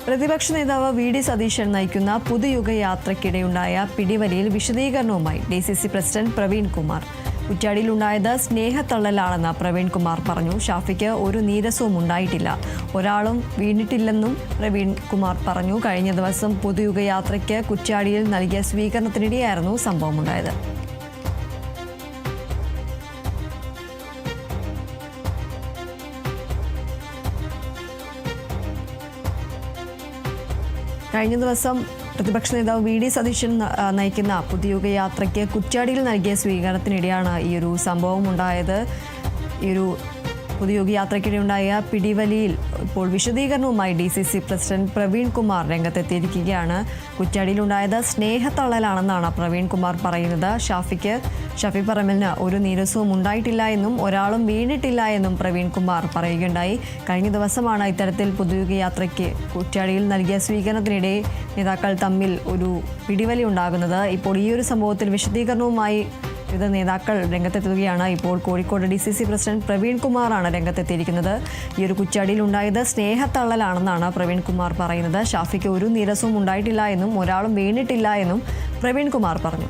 പ്രതിപക്ഷ നേതാവ് വി.ഡി. സതീശൻ നയിക്കുന്ന പുതുയുഗ യാത്രയ്ക്കിടെയുണ്ടായ പിടിവലിയിൽ വിശദീകരണവുമായി ഡി.സി.സി പ്രസിഡന്റ് പ്രവീൺ കുമാർ. കുറ്റ്യാടിയിലുണ്ടായത് സ്നേഹത്തള്ളലാണെന്ന് പ്രവീൺ കുമാർ പറഞ്ഞു. ഷാഫിക്ക് ഒരു നീരസവും ഉണ്ടായിട്ടില്ല, ഒരാളും വീണിട്ടില്ലെന്നും പ്രവീൺ കുമാർ പറഞ്ഞു. കഴിഞ്ഞ ദിവസം പുതുയുഗ യാത്രയ്ക്ക് കുറ്റ്യാടിയിൽ നൽകിയ സ്വീകരണത്തിനിടെയായിരുന്നു സംഭവമുണ്ടായത്. കഴിഞ്ഞ ദിവസം പ്രതിപക്ഷ നേതാവ് വി.ഡി. സതീശൻ നയിക്കുന്ന പുതുയുഗ യാത്രയ്ക്ക് കുറ്റ്യാടിയിൽ നൽകിയ സ്വീകരണത്തിനിടെയാണ് ഈ ഒരു സംഭവം ഉണ്ടായത്. ഈ ഒരു പുതുയുഗ യാത്രയ്ക്കിടെയുണ്ടായ പിടിവലിയിൽ ഇപ്പോൾ വിശദീകരണവുമായി ഡി.സി.സി പ്രസിഡന്റ് പ്രവീൺ കുമാർ രംഗത്തെത്തിയിരിക്കുകയാണ്. കുറ്റ്യാടിയിലുണ്ടായത് സ്നേഹത്തള്ളലാണെന്നാണ് പ്രവീൺ കുമാർ പറയുന്നത്. ഷഫി പറമ്പലിന് ഒരു നീരസവും ഉണ്ടായിട്ടില്ല എന്നും ഒരാളും വീണിട്ടില്ല എന്നും പ്രവീൺ കുമാർ പറയുകയുണ്ടായി. കഴിഞ്ഞ ദിവസമാണ് ഇത്തരത്തിൽ പുതുയുഗ യാത്രയ്ക്ക് കുറ്റ്യാടിയിൽ നൽകിയ സ്വീകരണത്തിനിടെ നേതാക്കൾ തമ്മിൽ ഒരു പിടിവലി ഉണ്ടാകുന്നത്. ഇപ്പോൾ ഈ ഒരു സംഭവത്തിൽ വിശദീകരണവുമായി വിവിധ നേതാക്കൾ രംഗത്തെത്തുകയാണ്. ഇപ്പോൾ കോഴിക്കോട് ഡി.സി.സി പ്രസിഡന്റ് പ്രവീൺ കുമാറാണ് രംഗത്തെത്തിയിരിക്കുന്നത്. ഈ ഒരു കുറ്റ്യാടിയിൽ ഉണ്ടായത് സ്നേഹത്തള്ളലാണെന്നാണ് പ്രവീൺ കുമാർ പറയുന്നത്. ഷാഫിക്ക് ഒരു നീരസവും ഉണ്ടായിട്ടില്ല എന്നും ഒരാളും വീണിട്ടില്ല എന്നും പ്രവീൺ കുമാർ പറഞ്ഞു.